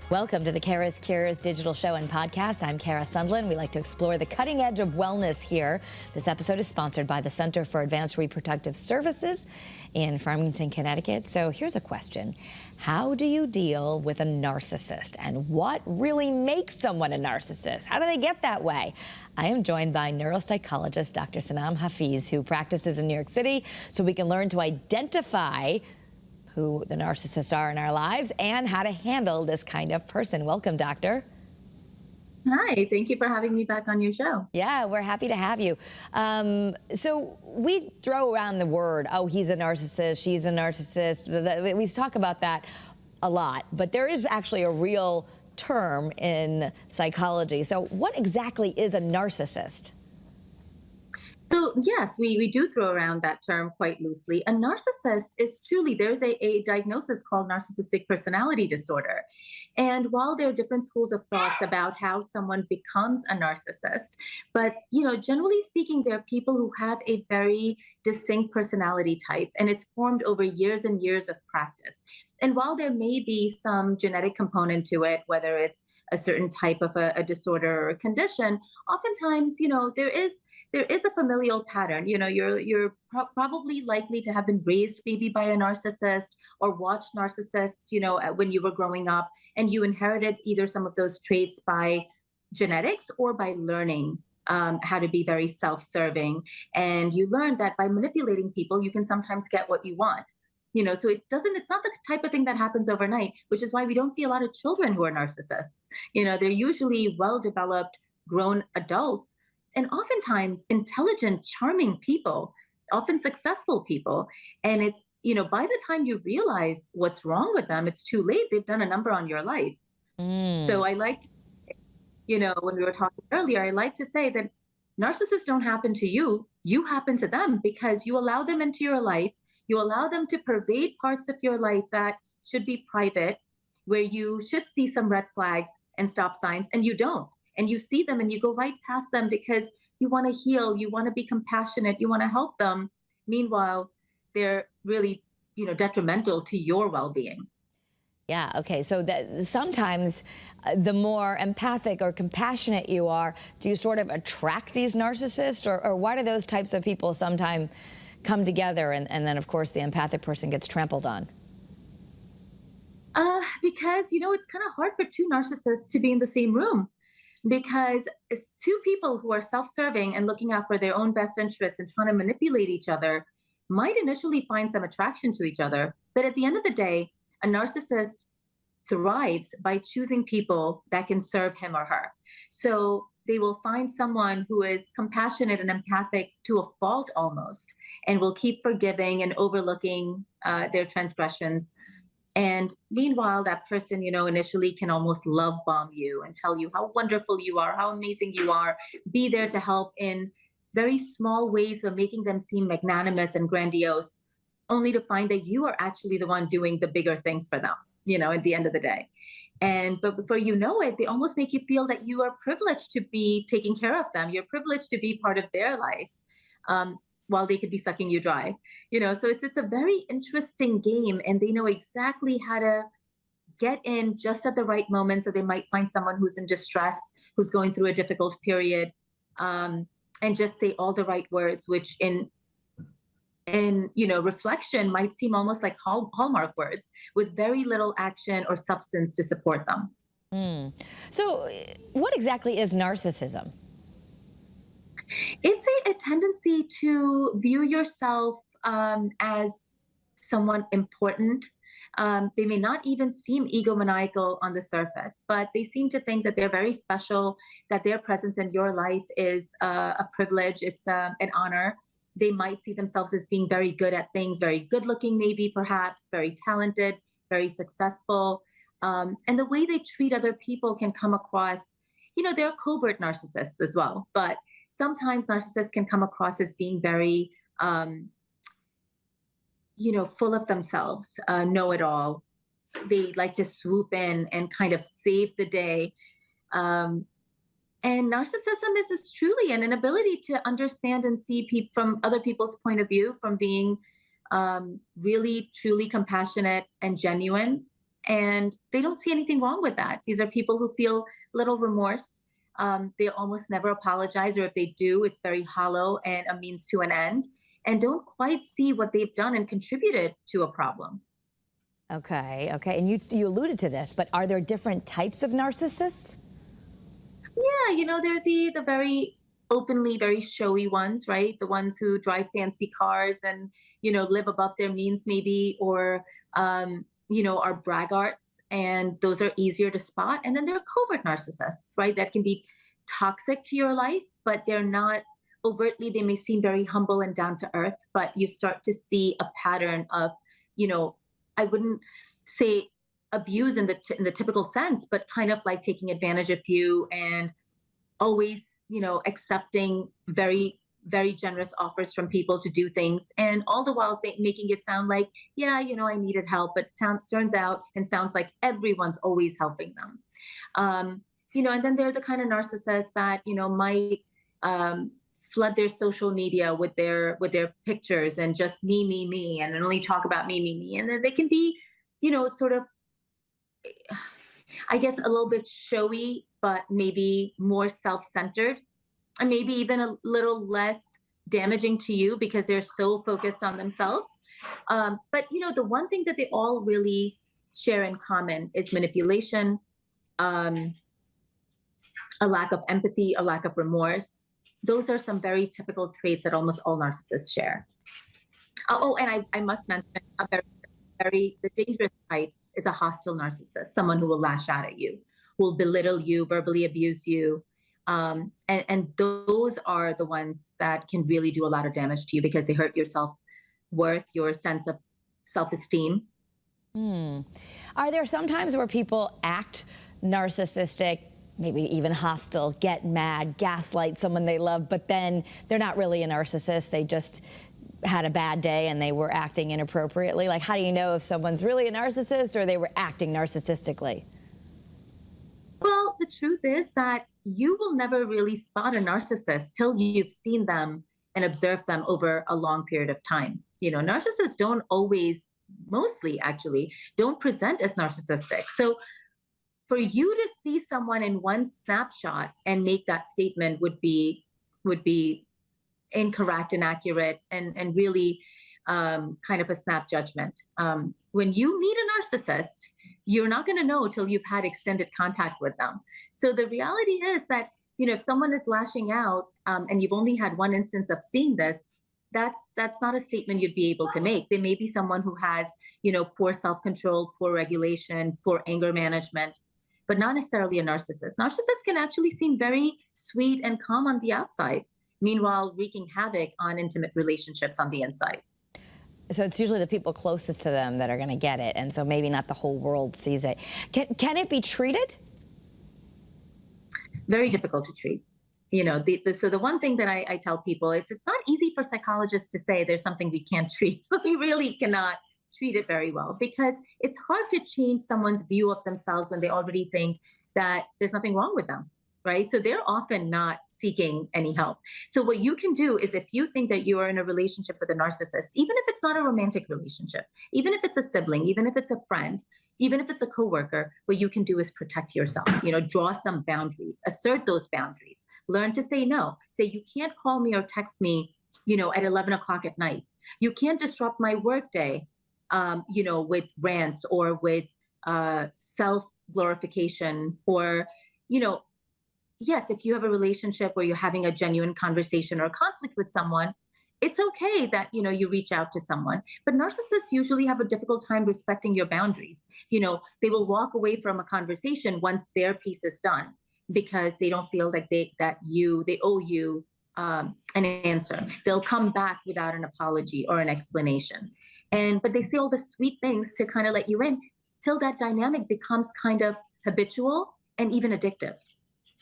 Welcome to the CURES digital show and podcast. I'm Kara Sundlin. We like to explore the cutting edge of wellness here. This episode is sponsored by the Center for Advanced Reproductive Services in Farmington, Connecticut. So here's a question. How do you deal with a narcissist? And what really makes someone a narcissist? How do they get that way? I am joined by neuropsychologist Dr. Sanam Hafeez, who practices in New York City, so we can learn to identify who the narcissists are in our lives and how to handle this kind of person. Welcome, doctor. Hi, thank you for having me back on your show. Yeah, we're happy to have you. So we throw around the word, oh, he's a narcissist, she's a narcissist. We talk about that a lot, but there is actually a real term in psychology. So what exactly is a narcissist? So yes, we do throw around that term quite loosely. A narcissist is truly, there's a diagnosis called narcissistic personality disorder. And while there are different schools of thoughts about how someone becomes a narcissist, but generally speaking, there are people who have a very distinct personality type, and it's formed over years and years of practice. And while there may be some genetic component to it, whether it's a certain type of a disorder or a condition, oftentimes, there is a familial pattern. You're probably likely to have been raised maybe by a narcissist or watched narcissists, when you were growing up, and you inherited either some of those traits by genetics or by learning how to be very self-serving. And you learned that by manipulating people, you can sometimes get what you want. So it's not the type of thing that happens overnight, which is why we don't see a lot of children who are narcissists. They're usually well-developed, grown adults, and oftentimes intelligent, charming people, often successful people. And it's, by the time you realize what's wrong with them, it's too late. They've done a number on your life. So I like to, when we were talking earlier, I like to say that narcissists don't happen to you, you happen to them because you allow them into your life. You allow them to pervade parts of your life that should be private, where you should see some red flags and stop signs, and you don't. And you see them and you go right past them because you want to heal, you want to be compassionate, you want to help them. Meanwhile, they're really, detrimental to your well-being. Yeah, okay, so that sometimes the more empathic or compassionate you are, do you sort of attract these narcissists, or why do those types of people sometimes come together and then, of course, the empathic person gets trampled on? Because, it's kind of hard for two narcissists to be in the same room, because it's two people who are self-serving and looking out for their own best interests and trying to manipulate each other might initially find some attraction to each other. But at the end of the day, a narcissist thrives by choosing people that can serve him or her. So they will find someone who is compassionate and empathic to a fault almost, and will keep forgiving and overlooking their transgressions. And meanwhile, that person, initially can almost love bomb you and tell you how wonderful you are, how amazing you are, be there to help in very small ways, but making them seem magnanimous and grandiose, only to find that you are actually the one doing the bigger things for them, at the end of the day. But before you know it, they almost make you feel that you are privileged to be taking care of them. You're privileged to be part of their life. While they could be sucking you dry, so it's a very interesting game, and they know exactly how to get in just at the right moment. So they might find someone who's in distress, who's going through a difficult period, and just say all the right words, which in reflection might seem almost like hallmark words with very little action or substance to support them. So what exactly is narcissism? It's a tendency to view yourself as someone important. They may not even seem egomaniacal on the surface, but they seem to think that they're very special, that their presence in your life is a privilege, it's an honor. They might see themselves as being very good at things, very good looking, maybe perhaps, very talented, very successful. And the way they treat other people can come across, there are covert narcissists as well, but sometimes narcissists can come across as being very, full of themselves, know-it-all. They like to swoop in and kind of save the day. And narcissism is truly an inability to understand and see from other people's point of view, from being really, truly compassionate and genuine, And they don't see anything wrong with that. These are people who feel little remorse. They almost never apologize, or if they do, it's very hollow and a means to an end, and don't quite see what they've done and contributed to a problem. Okay, okay. And you alluded to this, but are there different types of narcissists? Yeah, they're the very openly very showy ones, right? The ones who drive fancy cars and, live above their means maybe, or are braggarts, and those are easier to spot. And then there are covert narcissists, right? That can be toxic to your life, but they're not overtly, they may seem very humble and down to earth, but you start to see a pattern of, I wouldn't say abuse in the typical sense, but kind of like taking advantage of you, and always, accepting very, very generous offers from people to do things. And all the while making it sound like, yeah, I needed help, but turns out and sounds like everyone's always helping them. And then they're the kind of narcissists that, might, flood their social media with their pictures and just me, and only talk about me. And then they can be, sort of, I guess, a little bit showy, but maybe more self-centered, and maybe even a little less damaging to you because they're so focused on themselves. But the one thing that they all really share in common is manipulation, a lack of empathy, a lack of remorse. Those are some very typical traits that almost all narcissists share. Oh, and I must mention a the dangerous type is a hostile narcissist, someone who will lash out at you, who will belittle you, verbally abuse you. And those are the ones that can really do a lot of damage to you because they hurt your self-worth, your sense of self-esteem. Are there some times where people act narcissistic, maybe even hostile, get mad, gaslight someone they love, but then they're not really a narcissist, they just had a bad day and they were acting inappropriately? Like, how do you know if someone's really a narcissist or they were acting narcissistically? Well, the truth is that you will never really spot a narcissist till you've seen them and observed them over a long period of time. Narcissists don't always, mostly actually, don't present as narcissistic. So for you to see someone in one snapshot and make that statement would be incorrect, inaccurate, and really kind of a snap judgment. When you meet a narcissist, you're not going to know till you've had extended contact with them. So the reality is that, if someone is lashing out and you've only had one instance of seeing this, that's not a statement you'd be able to make. They may be someone who has, poor self-control, poor regulation, poor anger management, but not necessarily a narcissist. Narcissists can actually seem very sweet and calm on the outside, meanwhile wreaking havoc on intimate relationships on the inside. So it's usually the people closest to them that are going to get it, and so maybe not the whole world sees it. Can it be treated? Very difficult to treat. So the one thing that I tell people, it's not easy for psychologists to say there's something we can't treat, but we really cannot treat it very well, because it's hard to change someone's view of themselves when they already think that there's nothing wrong with them, right? So they're often not seeking any help. So what you can do is, if you think that you are in a relationship with a narcissist, even if it's not a romantic relationship, even if it's a sibling, even if it's a friend, even if it's a coworker, what you can do is protect yourself, draw some boundaries, assert those boundaries, learn to say no. Say, you can't call me or text me, at 11 o'clock at night. You can't disrupt my workday, with rants or with self-glorification, or, yes, if you have a relationship where you're having a genuine conversation or conflict with someone, it's okay that, you reach out to someone. But narcissists usually have a difficult time respecting your boundaries. They will walk away from a conversation once their piece is done, because they don't feel like they owe you an answer. They'll come back without an apology or an explanation. But they say all the sweet things to kind of let you in, till that dynamic becomes kind of habitual and even addictive.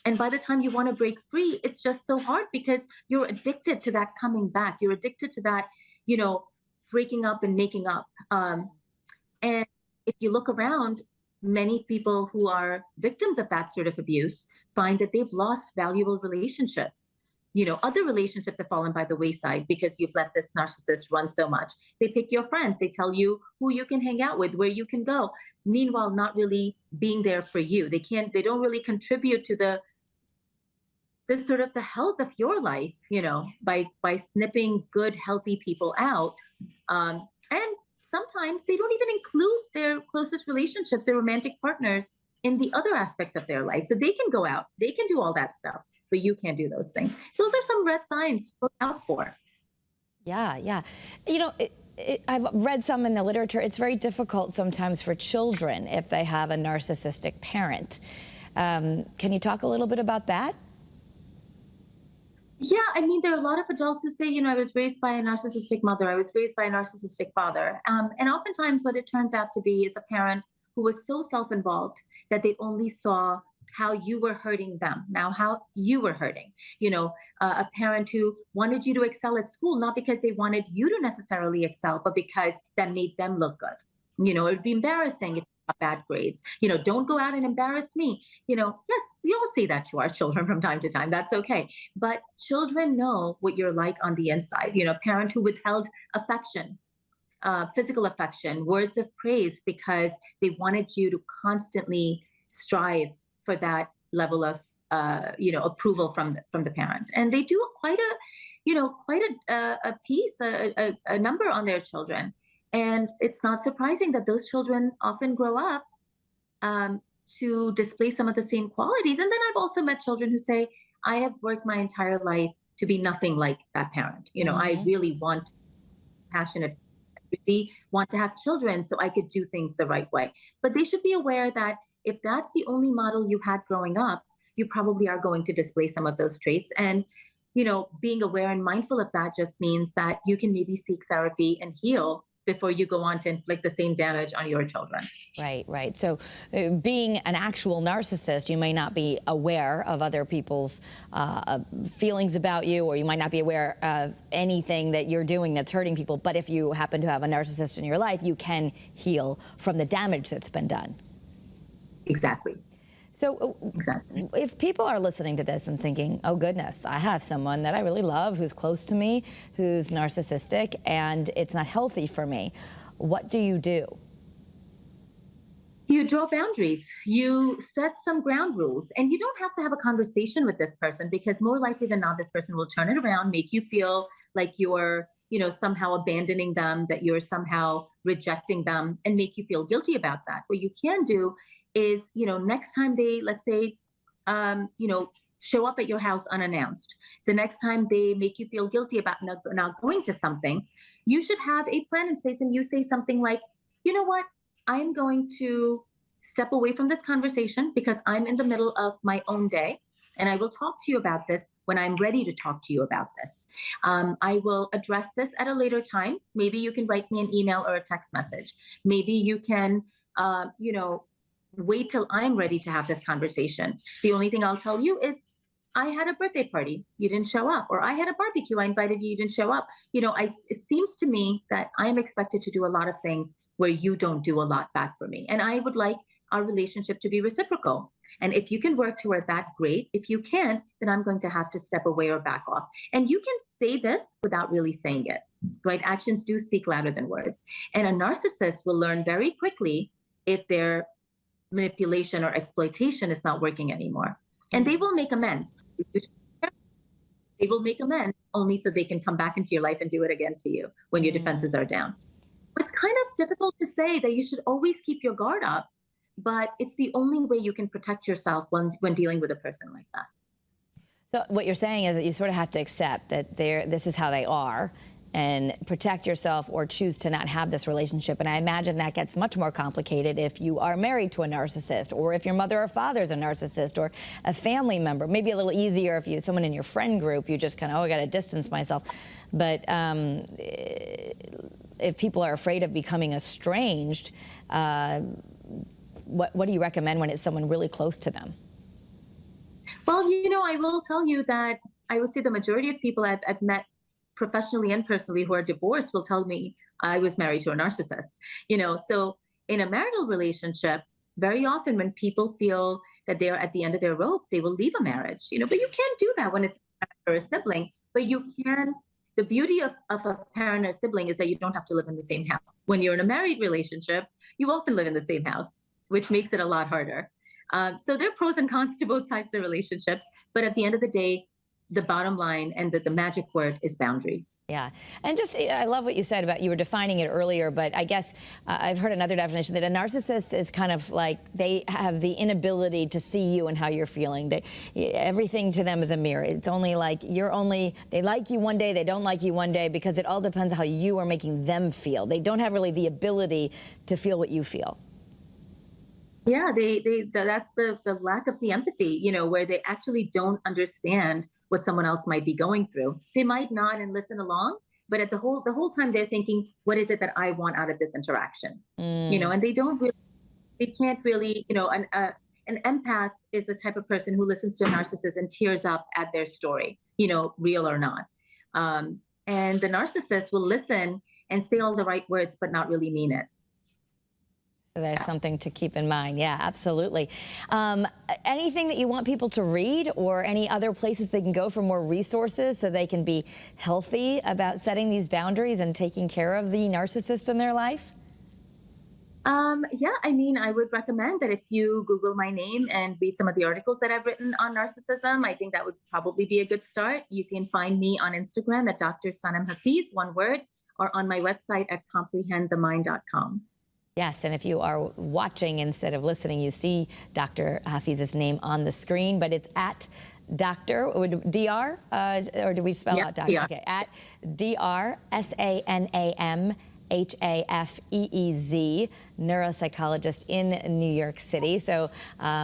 And by the time you want to break free, it's just so hard, because you're addicted to that coming back. You're addicted to that, breaking up and making up. And if you look around, many people who are victims of that sort of abuse find that they've lost valuable relationships. other relationships have fallen by the wayside because you've let this narcissist run so much. They pick your friends. They tell you who you can hang out with, where you can go. Meanwhile, not really being there for you. They don't really contribute to the sort of the health of your life, by snipping good, healthy people out. And sometimes they don't even include their closest relationships, their romantic partners, in the other aspects of their life. So they can go out, they can do all that stuff, but you can't do those things. Those are some red signs to look out for. Yeah, yeah. I've read some in the literature. It's very difficult sometimes for children if they have a narcissistic parent. Can you talk a little bit about that? Yeah, I mean, there are a lot of adults who say, I was raised by a narcissistic mother, I was raised by a narcissistic father. And oftentimes what it turns out to be is a parent who was so self-involved that they only saw how you were hurting them, now how you were hurting. A parent who wanted you to excel at school, not because they wanted you to necessarily excel, but because that made them look good. It would be embarrassing if you got bad grades. Don't go out and embarrass me. Yes, we all say that to our children from time to time. That's okay. But children know what you're like on the inside. A parent who withheld affection, physical affection, words of praise, because they wanted you to constantly strive for that level of approval from the parent. And they do quite a piece, a number on their children. And it's not surprising that those children often grow up to display some of the same qualities. And then I've also met children who say, I have worked my entire life to be nothing like that parent. I really want passionate, really want to have children so I could do things the right way. But they should be aware that if that's the only model you had growing up, you probably are going to display some of those traits. And, being aware and mindful of that just means that you can maybe seek therapy and heal before you go on to inflict the same damage on your children. Right, right. So being an actual narcissist, you may not be aware of other people's feelings about you, or you might not be aware of anything that you're doing that's hurting people. But if you happen to have a narcissist in your life, you can heal from the damage that's been done. Exactly. So exactly. If people are listening to this and thinking, oh goodness, I have someone that I really love who's close to me, who's narcissistic, and it's not healthy for me, what do you do? You draw boundaries. You set some ground rules, and you don't have to have a conversation with this person, because more likely than not, this person will turn it around, make you feel like you're somehow abandoning them, that you're somehow rejecting them, and make you feel guilty about that. What you can do is, next time they, let's say, show up at your house unannounced, the next time they make you feel guilty about not going to something, you should have a plan in place. And you say something like, you know what, I'm going to step away from this conversation because I'm in the middle of my own day. And I will talk to you about this when I'm ready to talk to you about this. I will address this at a later time. Maybe you can write me an email or a text message. Maybe you can, wait till I'm ready to have this conversation. The only thing I'll tell you is, I had a birthday party, you didn't show up, or I had a barbecue, I invited you, you didn't show up. It seems to me that I am expected to do a lot of things where you don't do a lot back for me. And I would like our relationship to be reciprocal. And if you can work toward that, great. If you can't, then I'm going to have to step away or back off. And you can say this without really saying it, right? Actions do speak louder than words. And a narcissist will learn very quickly if their manipulation or exploitation is not working anymore. And they will make amends. They will make amends only so they can come back into your life and do it again to you when your defenses are down. It's kind of difficult to say that you should always keep your guard up, but it's the only way you can protect yourself when dealing with a person like that. So what you're saying is that you sort of have to accept that this is how they are, and protect yourself or choose to not have this relationship. And I imagine that gets much more complicated if you are married to a narcissist, or if your mother or father is a narcissist, or a family member. Maybe a little easier if someone in your friend group, you just kind of, I got to distance myself. But if people are afraid of becoming estranged, what do you recommend when it's someone really close to them? Well, I will tell you that I would say the majority of people I've met professionally and personally who are divorced will tell me I was married to a narcissist. So in a marital relationship, very often when people feel that they are at the end of their rope, they will leave a marriage, but you can't do that when it's a parent or a sibling. But you can, the beauty of a parent or sibling is that you don't have to live in the same house. When you're in a married relationship, you often live in the same house, which makes it a lot harder. So there are pros and cons to both types of relationships. But at the end of the day, the bottom line and the magic word is boundaries. Yeah. And just, I love what you said about, you were defining it earlier, but I guess I've heard another definition that a narcissist is kind of like they have the inability to see you and how you're feeling. Everything to them is a mirror. It's only like they like you one day, they don't like you one day, because it all depends how you are making them feel. They don't have really the ability to feel what you feel. Yeah, that's the lack of the empathy, where they actually don't understand what someone else might be going through. They might nod and listen along, but at the whole time they're thinking, what is it that I want out of this interaction? And they can't really, an empath is the type of person who listens to a narcissist and tears up at their story, real or not. And the narcissist will listen and say all the right words, but not really mean it. So there's something to keep in mind. Yeah, absolutely. Anything that you want people to read, or any other places they can go for more resources so they can be healthy about setting these boundaries and taking care of the narcissist in their life? Yeah, I would recommend that if you Google my name and read some of the articles that I've written on narcissism, I think that would probably be a good start. You can find me on Instagram at Dr. Sanam Hafeez, one word, or on my website at comprehendthemind.com. Yes, and if you are watching instead of listening, you see Dr. Hafeez's name on the screen, but it's at Dr. Dr. Or do we spell out Dr.? DR. Okay, at Dr. Sanam Hafeez, neuropsychologist in New York City. So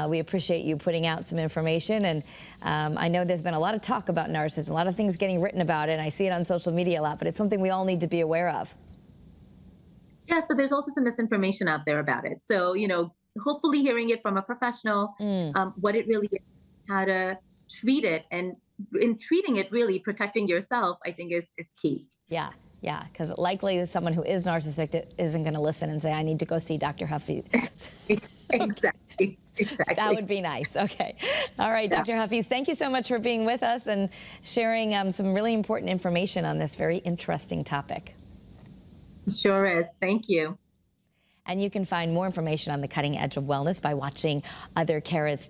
we appreciate you putting out some information. And I know there's been a lot of talk about narcissism, a lot of things getting written about it, and I see it on social media a lot, but it's something we all need to be aware of. Yes, but there's also some misinformation out there about it. So, hopefully hearing it from a professional, what it really is, how to treat it, and in treating it, really protecting yourself, I think is key. Yeah, yeah, because likely someone who is narcissistic isn't going to listen and say, I need to go see Dr. Hafeez. Exactly. That would be nice. Okay. All right, yeah. Dr. Hafeez, thank you so much for being with us and sharing some really important information on this very interesting topic. Sure is. Thank you. And you can find more information on the cutting edge of wellness by watching other CURES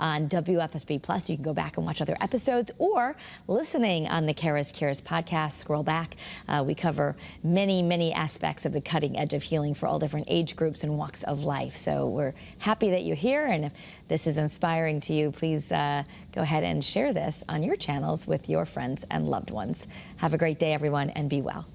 on WFSB+. You can go back and watch other episodes, or listening on the CURES podcast. Scroll back. We cover many, many aspects of the cutting edge of healing for all different age groups and walks of life. So we're happy that you're here. And if this is inspiring to you, please go ahead and share this on your channels with your friends and loved ones. Have a great day, everyone, and be well.